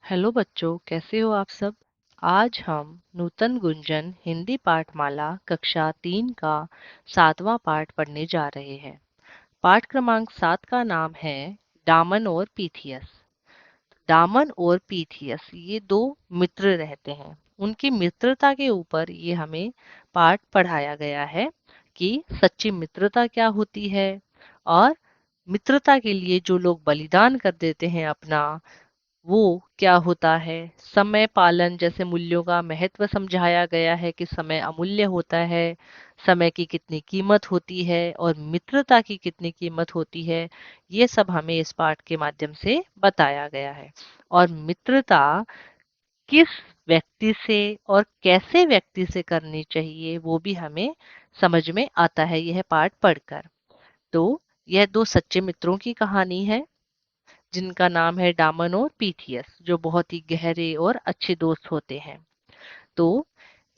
Hello बच्चों, कैसे हो आप सब। आज हम नूतन गुंजन हिंदी पाठमाला कक्षा 3 का 7वां पाठ पढ़ने जा रहे हैं। पाठ क्रमांक 7 का नाम है डामन और पीथियस। डामन और पीथियस ये दो मित्र रहते हैं। उनकी मित्रता के ऊपर ये हमें पाठ पढ़ाया गया है कि सच्ची मित्रता क्या होती है और मित्रता के लिए जो लोग बलिदान कर देते हैं अपना, वो क्या होता है। समय पालन जैसे मूल्यों का महत्व समझाया गया है कि समय अमूल्य होता है, समय की कितनी कीमत होती है और मित्रता की कितनी कीमत होती है। ये सब हमें इस पाठ के माध्यम से बताया गया है। और मित्रता किस व्यक्ति से और कैसे व्यक्ति से करनी चाहिए वो भी हमें समझ में आता है यह पाठ पढ़कर। तो यह दो सच्चे मित्रों की कहानी है जिनका नाम है डामन और पीथियस, जो बहुत ही गहरे और अच्छे दोस्त होते हैं। तो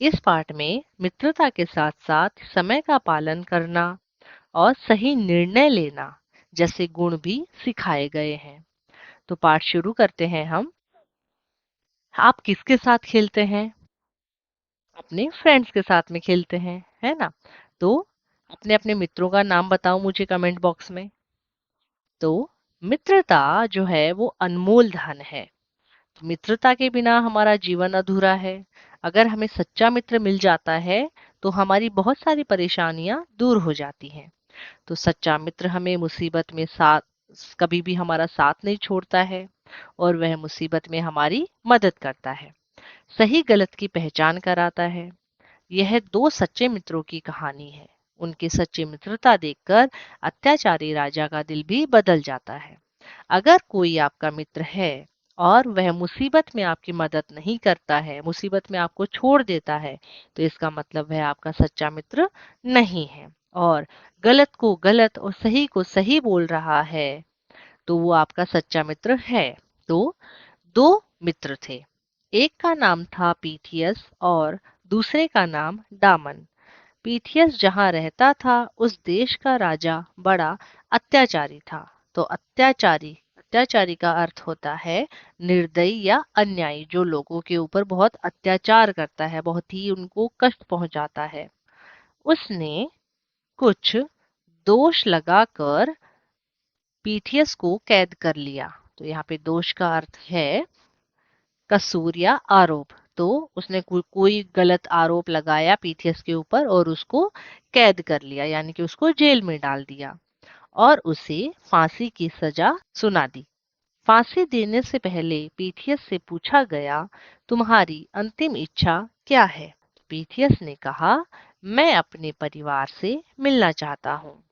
इस पाठ में मित्रता के साथ साथ समय का पालन करना और सही निर्णय लेना जैसे गुण भी सिखाए गए हैं। तो पाठ शुरू करते हैं हम। आप किसके साथ खेलते हैं? अपने फ्रेंड्स के साथ में खेलते हैं, है ना। तो अपने अपने मित्रों का नाम बताओ मुझे कमेंट बॉक्स में। तो मित्रता जो है वो अनमोल धन है। मित्रता के बिना हमारा जीवन अधूरा है। अगर हमें सच्चा मित्र मिल जाता है तो हमारी बहुत सारी परेशानियां दूर हो जाती हैं। तो सच्चा मित्र हमें मुसीबत में साथ कभी भी हमारा साथ नहीं छोड़ता है और वह मुसीबत में हमारी मदद करता है, सही गलत की पहचान कराता है। यह दो सच्चे मित्रों की कहानी है। उनकी सच्ची मित्रता देखकर अत्याचारी राजा का दिल भी बदल जाता है। अगर कोई आपका मित्र है और वह मुसीबत में आपकी मदद नहीं करता है, मुसीबत में आपको छोड़ देता है, तो इसका मतलब वह आपका सच्चा मित्र नहीं है और गलत को गलत और सही को सही बोल रहा है, तो वो आपका सच्चा मित्र है। तो दो मित्र थे। एक का नाम था पीथियस और दूसरे का नाम डामन। पीथियस जहाँ रहता था उस देश का राजा बड़ा अत्याचारी था। तो अत्याचारी अत्याचारी का अर्थ होता है निर्दयी या अन्यायी, जो लोगों के ऊपर बहुत अत्याचार करता है, बहुत ही उनको कष्ट पहुंचाता है। उसने कुछ दोष लगाकर पीथियस को कैद कर लिया। तो यहाँ पे दोष का अर्थ है कसूर या आरोप। तो उसने कोई गलत आरोप लगाया पीथियस के ऊपर और उसको कैद कर लिया, यानी कि उसको जेल में डाल दिया और उसे फांसी की सजा सुना दी। फांसी देने से पहले पीथियस से पूछा गया, तुम्हारी अंतिम इच्छा क्या है? पीथियस ने कहा, मैं अपने परिवार से मिलना चाहता हूँ।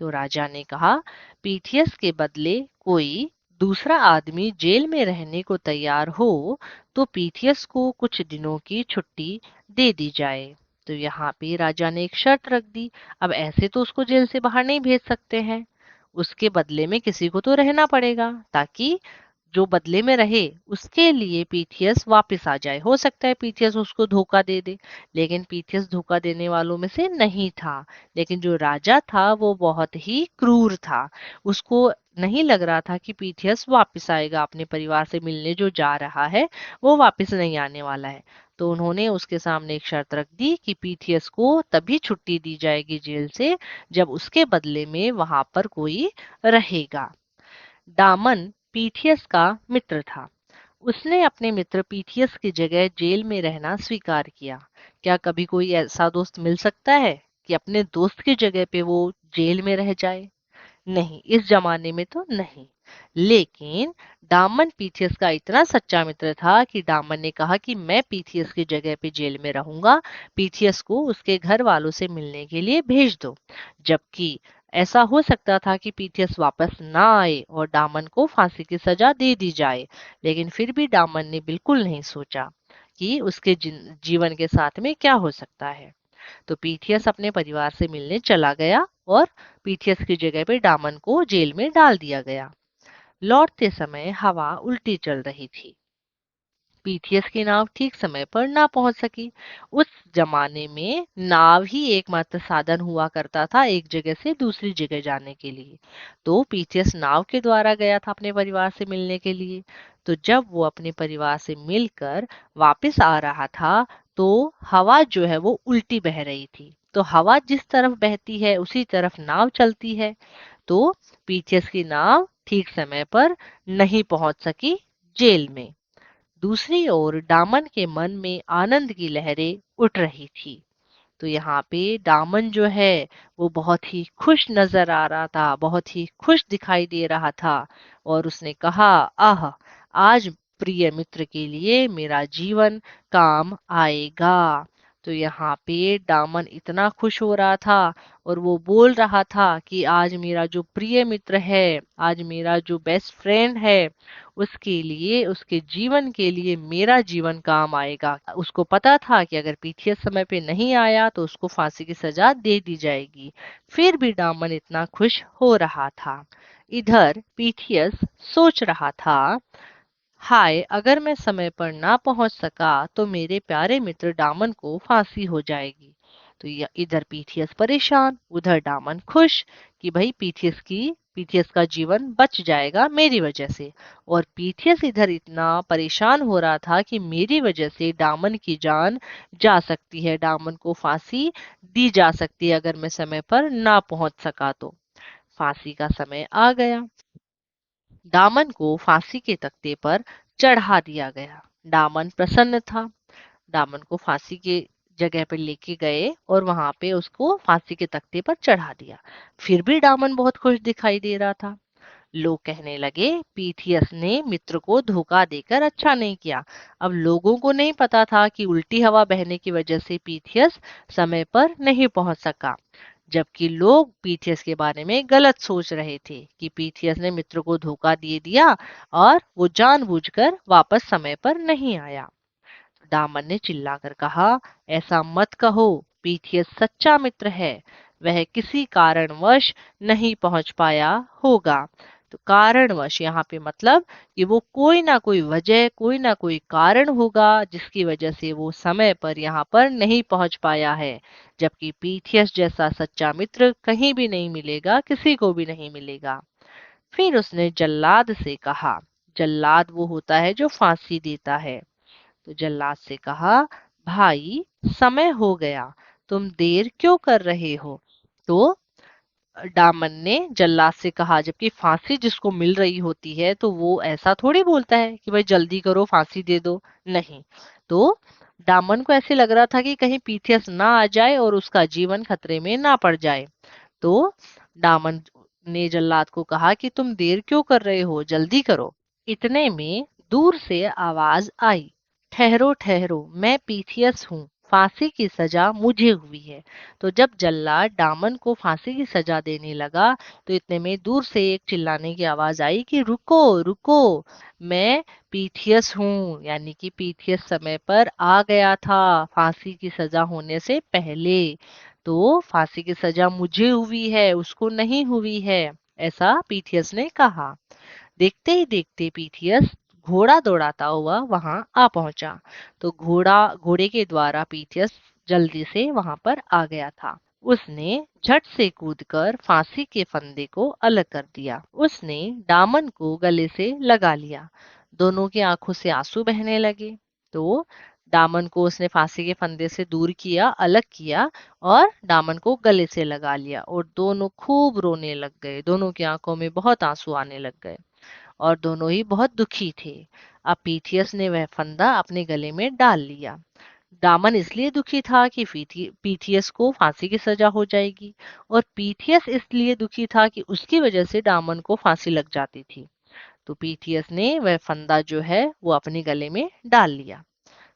तो राजा ने कहा, पीथियस के बदले कोई दूसरा आदमी जेल में रहने को तैयार हो तो पीथियस को कुछ दिनों की छुट्टी दे दी जाए। तो यहाँ पे राजा ने एक शर्त रख दी। अब ऐसे तो उसको जेल से बाहर नहीं भेज सकते हैं, उसके बदले में किसी को तो रहना पड़ेगा ताकि जो बदले में रहे उसके लिए पीथियस वापस आ जाए। हो सकता है पीथियस उसको धोखा दे दे, लेकिन पीथियस धोखा देने वालों में से नहीं था। लेकिन जो राजा था वो बहुत ही क्रूर था। उसको नहीं लग रहा था कि पीथियस वापस आएगा, अपने परिवार से मिलने जो जा रहा है वो वापस नहीं आने वाला है। तो उन्होंने उसके सामने एक शर्त रख दी कि पीथियस को तभी छुट्टी दी जाएगी जेल से जब उसके बदले में वहां पर कोई रहेगा। डामन पीथियस का मित्र था। उसने अपने मित्र पीथियस की जगह जेल में रहना स्वीकार किया। क्या कभी कोई ऐसा दोस्त मिल सकता है कि अपने दोस्त की जगह पे वो जेल में रह जाए? नहीं, इस जमाने में तो नहीं। लेकिन डामन पीथियस का इतना सच्चा मित्र था कि डामन ने कहा कि मैं पीथियस की जगह पे जेल में रहूंगा, पीथियस को उसके घर वालों से मिलने के लिए भेज दो। जबकि ऐसा हो सकता था कि पीथियस वापस ना आए और डामन को फांसी की सजा दे दी जाए, लेकिन फिर भी डामन ने बिल्कुल नहीं सोचा कि उसके जीवन के साथ में क्या हो सकता है। तो पीथियस अपने परिवार से मिलने चला गया और पीथियस की जगह पे डामन को जेल में डाल दिया गया। लौटते समय हवा उल्टी चल रही थी। पीथियस की नाव ठीक समय पर ना पहुंच सकी। उस जमाने में नाव ही एकमात्र साधन हुआ करता था एक जगह से दूसरी जगह जाने के लिए। तो पीथियस नाव के द्वारा गया था अपने परिवार से मिलने के लिए। तो जब वो अपने परिवार से मिलकर वापस आ रहा था, तो हवा जो है वो उल्टी बह रही थी। तो हवा जिस तरफ बहती है उसी तरफ नाव चलती है। तो पीटियस की नाव ठीक समय पर नहीं पहुंच सकी जेल में। दूसरी ओर दामन के मन में आनंद की लहरें उठ रही थी। तो यहाँ पे दामन जो है वो बहुत ही खुश नजर आ रहा था, बहुत ही खुश दिखाई दे रहा था। और उसने कहा, आह, आज प्रिय मित्र के लिए मेरा जीवन काम आएगा। तो यहाँ पे दामन इतना खुश हो रहा था और वो बोल रहा था कि आज मेरा जो प्रिय मित्र है, आज मेरा जो बेस्ट फ्रेंड है, उसके लिए, उसके जीवन के लिए मेरा जीवन काम आएगा। उसको पता था कि अगर पीटीएस समय पे नहीं आया तो उसको फांसी की सजा दे दी जाएगी। फिर भी दामन इतना खुश हो रहा था। इधर पीटीएस सोच रहा था, हाय, अगर मैं समय पर ना पहुंच सका तो मेरे प्यारे मित्र दामन को फांसी हो जाएगी। तो इधर पीटीएस परेशान, उधर दामन खुश कि भाई पीटीएस का जीवन बच जाएगा मेरी वजह से। और पीटीएस इधर इतना परेशान हो रहा था कि मेरी वजह से दामन की जान जा सकती है, दामन को फांसी दी जा सकती है अगर मैं समय पर ना पहुंच सका तो। फांसी का समय आ गया। दामन को फांसी के तख्ते पर चढ़ा दिया गया। दामन प्रसन्न था। दामन को फांसी के जगह पर लेके गए और वहां पे उसको फांसी के तख्ते पर चढ़ा दिया। फिर भी दामन बहुत खुश दिखाई दे रहा था। लोग कहने लगे, पीथियस ने मित्र को धोखा देकर अच्छा नहीं किया। अब लोगों को नहीं पता था कि उल्टी हवा बहने की वजह से पीथियस समय पर नहीं पहुंच सका, जबकि लोग पीथियस के बारे में गलत सोच रहे थे कि पीथियस ने मित्र को धोखा दे दिया और वो जानबूझकर वापस समय पर नहीं आया। दामन ने चिल्लाकर कहा, ऐसा मत कहो, पीथियस सच्चा मित्र है। वह किसी कारणवश नहीं पहुंच पाया होगा। तो कारणवश यहाँ पे मतलब कि वो कोई ना कोई वजह, कोई ना कोई कारण होगा जिसकी वजह से वो समय पर यहाँ पर नहीं पहुंच पाया है। जबकि पीथियस जैसा सच्चा मित्र कहीं भी नहीं मिलेगा, किसी को भी नहीं मिलेगा। फिर उसने जल्लाद से कहा, जल्लाद वो होता है जो फांसी देता है। तो जल्लाद से कहा, भाई, समय हो गया, तुम देर क्यों कर रहे हो? तो दामन ने जल्लाद से कहा, जबकि फांसी जिसको मिल रही होती है तो वो ऐसा थोड़ी बोलता है कि भाई जल्दी करो, फांसी दे दो। नहीं। तो दामन को ऐसे लग रहा था कि कहीं पीथियस ना आ जाए और उसका जीवन खतरे में ना पड़ जाए। तो दामन ने जल्लाद को कहा कि तुम देर क्यों कर रहे हो, जल्दी करो। इतने में दूर से आवाज आई, ठहरो ठहरो, मैं पीथियस हूँ, फांसी की सजा मुझे हुई है। तो जब जल्लाद दामन को फांसी की सजा देने लगा, तो इतने में दूर से एक चिल्लाने की आवाज आई कि रुको रुको, मैं पीथियस हूँ। यानी कि पीथियस समय पर आ गया था फांसी की सजा होने से पहले। तो फांसी की सजा मुझे हुई है, उसको नहीं हुई है, ऐसा पीथियस ने कहा। देखते ही देखते पीथियस घोड़ा दौड़ाता हुआ वहां आ पहुंचा। तो घोड़े के द्वारा पीथियस जल्दी से वहां पर आ गया था। उसने झट से कूदकर फांसी के फंदे को अलग कर दिया। उसने दामन को गले से लगा लिया। दोनों की आंखों से आंसू बहने लगे। तो दामन को उसने फांसी के फंदे से दूर किया, अलग किया और दामन को गले से लगा लिया और दोनों खूब रोने लग गए। दोनों की आंखों में बहुत आंसू आने लग गए और दोनों ही बहुत दुखी थे। अब पीथियस ने वह फंदा अपने गले में डाल लिया। दामन इसलिए दुखी था कि पीथियस को फांसी की सजा हो जाएगी और पीथियस इसलिए दुखी था कि उसकी वजह से दामन को फांसी लग जाती थी। तो पीथियस ने वह फंदा जो है वो अपने गले में डाल लिया।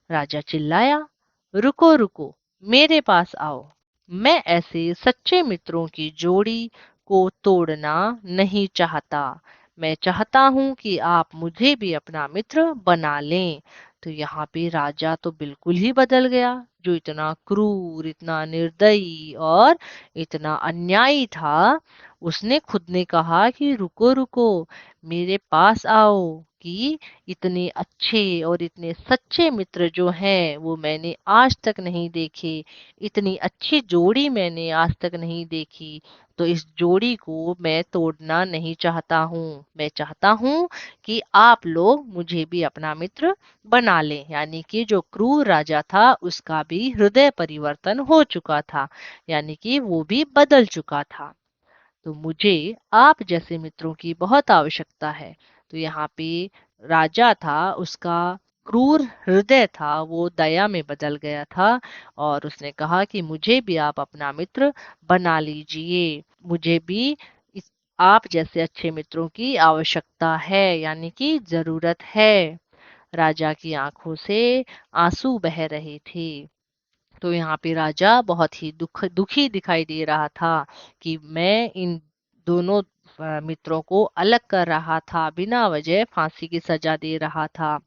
राजा चिल्लाया, रुको रुको, मेरे पास आओ। मैं ऐसे सच्चे मित्रों की जोड़ी को तोड़ना नहीं चाहता। मैं चाहता हूँ कि आप मुझे भी अपना मित्र बना लें। तो यहाँ पे राजा तो बिल्कुल ही बदल गया, जो इतना क्रूर, इतना निर्दयी और इतना अन्यायी था। उसने खुद ने कहा कि रुको रुको, मेरे पास आओ, कि इतने अच्छे और इतने सच्चे मित्र जो हैं वो मैंने आज तक नहीं देखे। इतनी अच्छी जोड़ी मैंने आज तक नहीं देखी। तो इस जोड़ी को मैं तोड़ना नहीं चाहता हूँ। मैं चाहता हूँ कि आप लोग मुझे भी अपना मित्र बना लें। यानी कि जो क्रूर राजा था उसका भी हृदय परिवर्तन हो चुका था, यानी कि वो भी बदल चुका था। तो मुझे आप जैसे मित्रों की बहुत आवश्यकता है। तो यहाँ पे राजा था, उसका क्रूर हृदय था वो दया में बदल गया था और उसने कहा कि मुझे भी आप अपना मित्र बना लीजिए। मुझे भी आप जैसे अच्छे मित्रों की आवश्यकता है, यानी कि जरूरत है। राजा की आंखों से आंसू बह रहे थे। तो यहाँ पे राजा बहुत ही दुखी दिखाई दे रहा था कि मैं इन दोनों मित्रों को अलग कर रहा था, बिना वजह फांसी की सजा दे रहा था।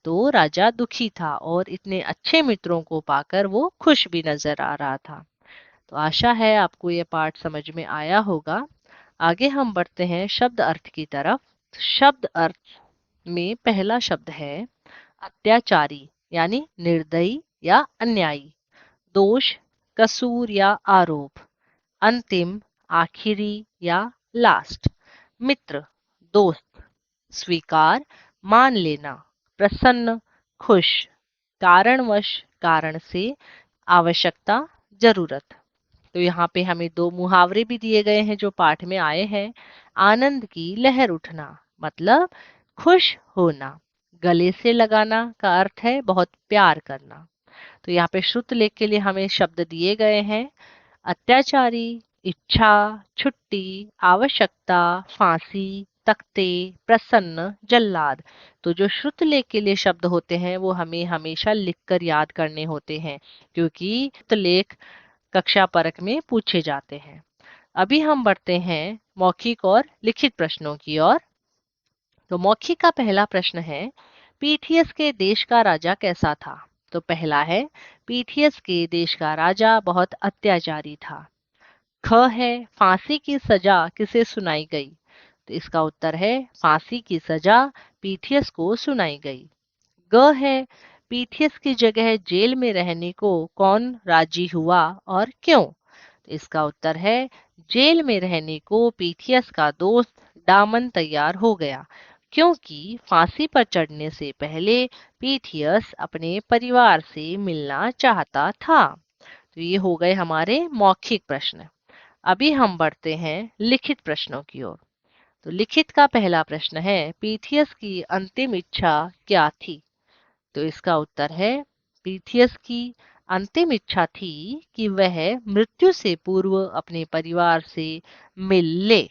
तो राजा दुखी था और इतने अच्छे मित्रों को पाकर वो खुश भी नजर आ रहा था। तो आशा है आपको ये पाठ समझ में आया होगा। आगे हम बढ़ते हैं शब्द अर्थ की तरफ। शब्द अर्थ में पहला शब्द है अत्याचारी, यानी निर्दयी या अन्यायी। दोष, कसूर या आरोप। अंतिम, आखिरी या लास्ट। मित्र, दोस्त। स्वीकार, मान लेना। प्रसन्न, खुश। कारणवश, कारण से। आवश्यकता, जरूरत। तो यहाँ पे हमें दो मुहावरे भी दिए गए हैं जो पाठ में आए हैं। आनंद की लहर उठना मतलब खुश होना। गले से लगाना का अर्थ है बहुत प्यार करना। तो यहाँ पे श्रुत लेख के लिए हमें शब्द दिए गए हैं। अत्याचारी, इच्छा, छुट्टी, आवश्यकता, फांसी, तख्ते, प्रसन्न, जल्लाद। तो जो श्रुत लेख के लिए शब्द होते हैं वो हमें हमेशा लिखकर याद करने होते हैं, क्योंकि श्रुत लेख कक्षा परक में पूछे जाते हैं। अभी हम बढ़ते हैं मौखिक और लिखित प्रश्नों की ओर। तो मौखिक का पहला प्रश्न है, पीथियस के देश का राजा कैसा था? तो पहला है, पीथियस के देश का राजा बहुत अत्याचारी था। ख है, फांसी की सजा किसे सुनाई गई? तो इसका उत्तर है, फांसी की सजा पीथियस को सुनाई गई। ग है, पीथियस की जगह जेल में रहने को कौन राजी हुआ और क्यों? तो इसका उत्तर है, जेल में रहने को पीथियस का दोस्त डामन तैयार हो गया, क्योंकि फांसी पर चढ़ने से पहले पीथियस अपने परिवार से मिलना चाहता था। तो ये हो गए हमारे मौखिक प्रश्न। अभी हम बढ़ते हैं लिखित प्रश्नों की ओर। तो लिखित का पहला प्रश्न है, पीथियस की अंतिम इच्छा क्या थी? तो इसका उत्तर है, पीथियस की अंतिम इच्छा थी कि वह मृत्यु से पूर्व अपने परिवार से मिल ले।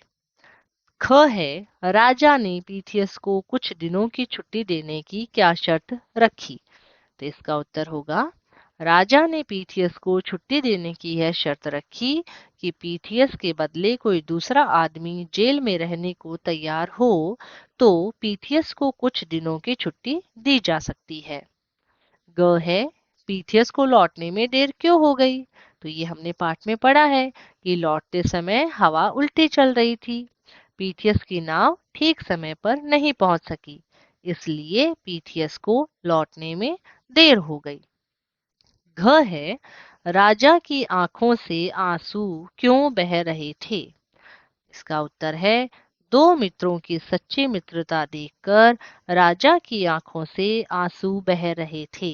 ख है, राजा ने पीथियस को कुछ दिनों की छुट्टी देने की क्या शर्त रखी? तो इसका उत्तर होगा, राजा ने पीथियस को छुट्टी देने की यह शर्त रखी कि पीथियस के बदले कोई दूसरा आदमी जेल में रहने को तैयार हो तो पीथियस को कुछ दिनों की छुट्टी दी जा सकती है। ग है, पीथियस को लौटने में देर क्यों हो गई? तो ये हमने पाठ में पढ़ा है कि लौटते समय हवा उल्टी चल रही थी। पीथियस की नाव ठीक समय पर नहीं पहुंच सकी, इसलिए पीथियस को लौटने में देर हो गई। घ है, राजा की आंखों से आंसू क्यों बह रहे थे? इसका उत्तर है, दो मित्रों की सच्ची मित्रता देखकर राजा की आंखों से आंसू बह रहे थे।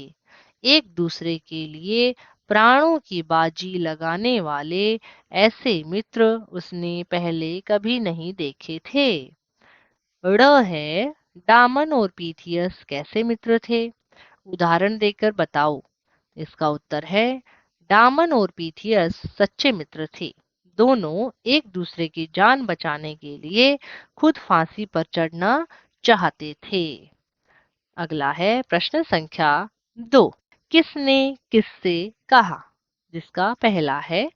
एक दूसरे के लिए प्राणों की बाजी लगाने वाले ऐसे मित्र उसने पहले कभी नहीं देखे थे। ड़ है, डामन और पीथियस कैसे मित्र थे? उदाहरण देकर बताओ। इसका उत्तर है, डामन और पीथियस सच्चे मित्र थे। दोनों एक दूसरे की जान बचाने के लिए खुद फांसी पर चढ़ना चाहते थे। अगला है प्रश्न संख्या 2। किसने किससे कहा? जिसका पहला है,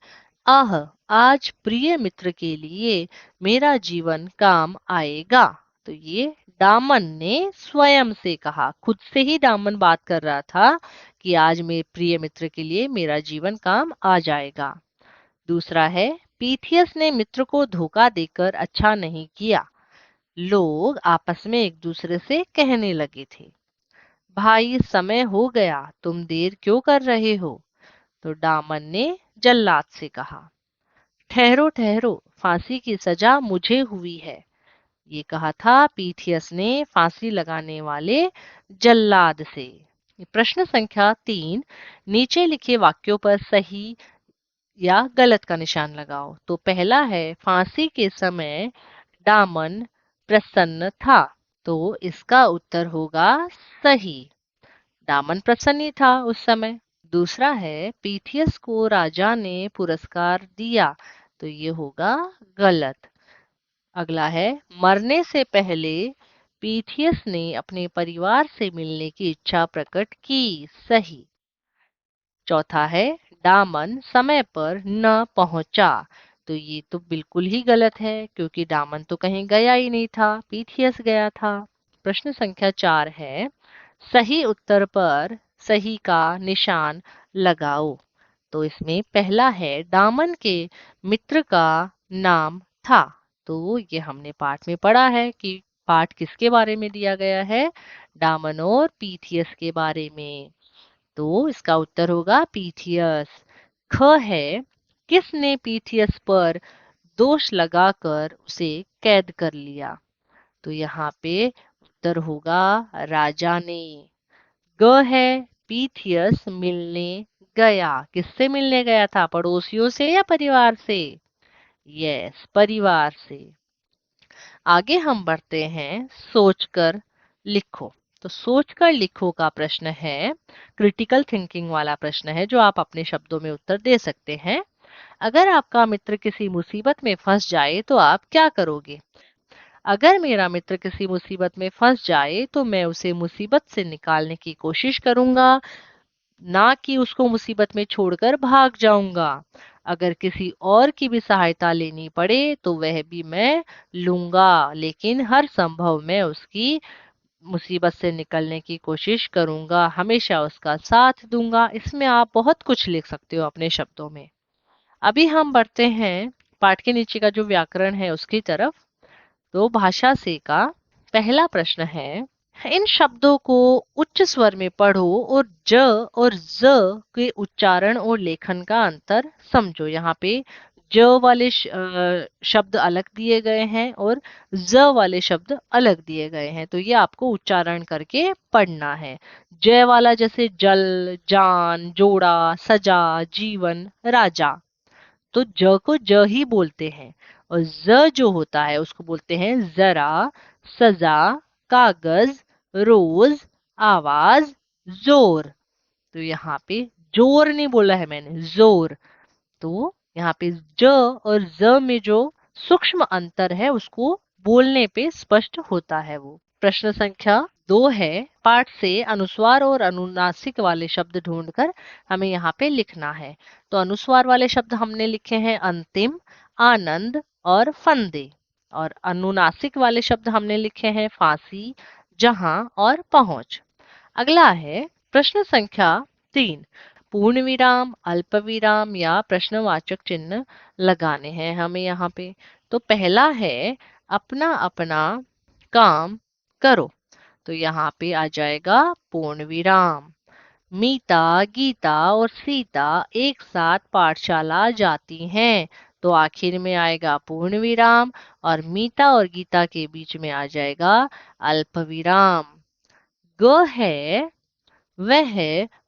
आह, आज प्रिय मित्र के लिए मेरा जीवन काम आएगा। तो ये दामन ने स्वयं से कहा, खुद से ही दामन बात कर रहा था कि आज मेरे प्रिय मित्र के लिए मेरा जीवन काम आ जाएगा। दूसरा है, पीथियस ने मित्र को धोखा देकर अच्छा नहीं किया। लोग आपस में एक दूसरे से कहने लगे थे, भाई समय हो गया, तुम देर क्यों कर रहे हो? तो दामन ने जल्लाद से कहा, ठहरो ठहरो, फांसी की सजा मुझे हुई है। ये कहा था पीथियस ने फांसी लगाने वाले जल्लाद से। प्रश्न संख्या 3, नीचे लिखे वाक्यों पर सही या गलत का निशान लगाओ। तो पहला है, फांसी के समय दामन प्रसन्न था। तो इसका उत्तर होगा सही, दामन प्रसन्न ही था उस समय। दूसरा है, पीथियस को राजा ने पुरस्कार दिया। तो ये होगा गलत। अगला है, मरने से पहले पीथियस ने अपने परिवार से मिलने की इच्छा प्रकट की। सही। चौथा है, दामन समय पर न पहुंचा। तो ये तो बिल्कुल ही गलत है, क्योंकि दामन तो कहीं गया ही नहीं था, पीथियस गया था। प्रश्न संख्या 4 है, सही उत्तर पर सही का निशान लगाओ। तो इसमें पहला है, दामन के मित्र का नाम था। तो ये हमने पाठ में पढ़ा है कि पाठ किसके बारे में दिया गया है, दामन और पीथियस के बारे में। तो इसका उत्तर होगा पीथियस। ख है, किसने पीथियस पर दोष लगाकर उसे कैद कर लिया? तो यहाँ पे उत्तर होगा राजा ने। ग है, पीथियस मिलने गया। किससे मिलने गया था, पड़ोसियों से या परिवार से? यस, परिवार से। आगे हम बढ़ते हैं, सोचकर लिखो। तो सोचकर लिखो का प्रश्न है, क्रिटिकल थिंकिंग वाला प्रश्न है, जो आप अपने शब्दों में उत्तर दे सकते हैं। अगर आपका मित्र किसी मुसीबत में फंस जाए तो आप क्या करोगे? अगर मेरा मित्र किसी मुसीबत में फंस जाए तो मैं उसे मुसीबत से निकालने की कोशिश करूंगा, ना कि उसको मुसीबत में छोड़कर भाग जाऊंगा। अगर किसी और की भी सहायता लेनी पड़े तो वह भी मैं लूंगा, लेकिन हर संभव मैं उसकी मुसीबत से निकलने की कोशिश करूंगा, हमेशा उसका साथ दूंगा। इसमें आप बहुत कुछ लिख सकते हो अपने शब्दों में। अभी हम बढ़ते हैं पाठ के नीचे का जो व्याकरण है उसकी तरफ। तो भाषा से का पहला प्रश्न है, इन शब्दों को उच्च स्वर में पढ़ो और ज और ज के उच्चारण और लेखन का अंतर समझो। यहाँ पे ज वाले शब्द अलग दिए गए हैं और ज वाले शब्द अलग दिए गए हैं, तो ये आपको उच्चारण करके पढ़ना है। जय वाला जैसे जल, जान, जोड़ा, सजा, जीवन, राजा, तो ज को ज ही बोलते हैं। और ज जो होता है उसको बोलते हैं जरा, सजा, कागज, रोज, आवाज, जोर। तो यहाँ पे जोर नहीं बोला है मैंने, जोर। तो यहाँ पे ज और ज में जो सूक्ष्म अंतर है उसको बोलने पे स्पष्ट होता है वो। प्रश्न संख्या 2 है, पाठ से अनुस्वार और अनुनासिक वाले शब्द ढूंढकर हमें यहाँ पे लिखना है। तो अनुस्वार वाले शब्द हमने लिखे हैं अंतिम, आनंद और फंदे। और अनुनासिक वाले शब्द हमने लिखे हैं फांसी, जहां और पहुंच। अगला है प्रश्न संख्या 3, पूर्ण विराम, अल्प विराम या प्रश्नवाचक चिन्ह लगाने हैं हमें यहाँ पे। तो पहला है, अपना अपना काम करो। तो यहाँ पे आ जाएगा पूर्ण विराम। मीता, गीता और सीता एक साथ पाठशाला जाती हैं। तो आखिर में आएगा पूर्ण विराम और मीता और गीता के बीच में आ जाएगा अल्प विराम। ग है, वह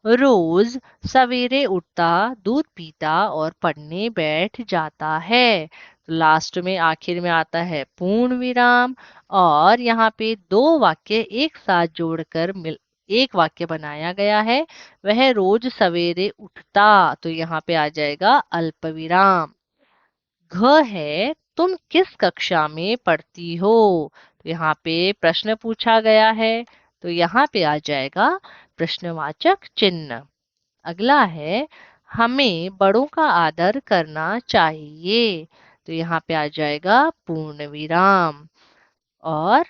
रोज सवेरे उठता, दूध पीता और पढ़ने बैठ जाता है। तो लास्ट में आखिर में आता है पूर्ण विराम, और यहाँ पे दो वाक्य एक साथ जोड़कर एक वाक्य बनाया गया है, वह रोज सवेरे उठता। तो यहाँ पे आ जाएगा अल्प विराम। घ है, तुम किस कक्षा में पढ़ती हो? तो यहाँ पे प्रश्न पूछा गया है, तो यहाँ पे आ जाएगा प्रश्नवाचक चिन्ह। अगला है, हमें बड़ों का आदर करना चाहिए। तो यहाँ पे आ जाएगा पूर्ण विराम। और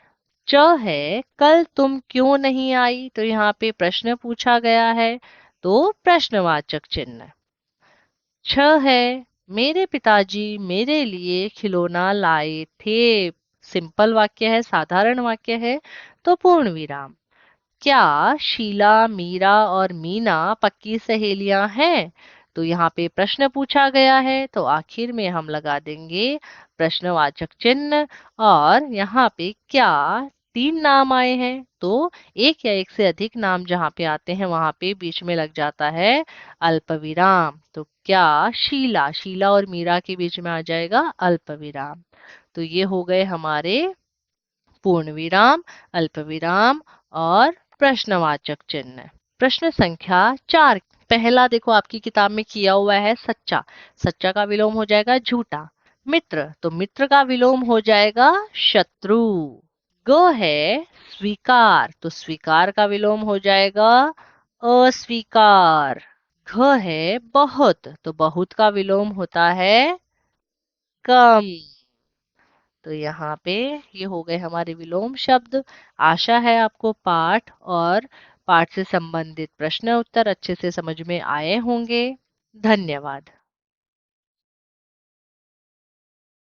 च है, कल तुम क्यों नहीं आई? तो यहाँ पे प्रश्न पूछा गया है, तो प्रश्नवाचक चिन्ह। छ है, मेरे पिताजी मेरे लिए खिलौना लाए थे। सिंपल वाक्य है, साधारण वाक्य है, तो पूर्ण विराम। क्या शीला, मीरा और मीना पक्की सहेलियां हैं? तो यहाँ पे प्रश्न पूछा गया है, तो आखिर में हम लगा देंगे प्रश्नवाचक चिन्ह। और यहाँ पे क्या तीन नाम आए हैं, तो एक या एक से अधिक नाम जहाँ पे आते हैं वहां पे बीच में लग जाता है अल्प विराम। तो क्या शीला, शीला और मीरा के बीच में आ जाएगा अल्प विराम। तो ये हो गए हमारे पूर्ण विराम, अल्प विराम और प्रश्नवाचक चिन्ह। प्रश्न संख्या 4। पहला देखो आपकी किताब में किया हुआ है सच्चा। सच्चा का विलोम हो जाएगा झूठा। मित्र, तो मित्र का विलोम हो जाएगा शत्रु। ग है स्वीकार, तो स्वीकार का विलोम हो जाएगा अस्वीकार। घ है बहुत, तो बहुत का विलोम होता है कम। तो यहाँ पे ये हो गए हमारे विलोम शब्द। आशा है आपको पाठ और पाठ से संबंधित प्रश्न उत्तर अच्छे से समझ में आए होंगे। धन्यवाद।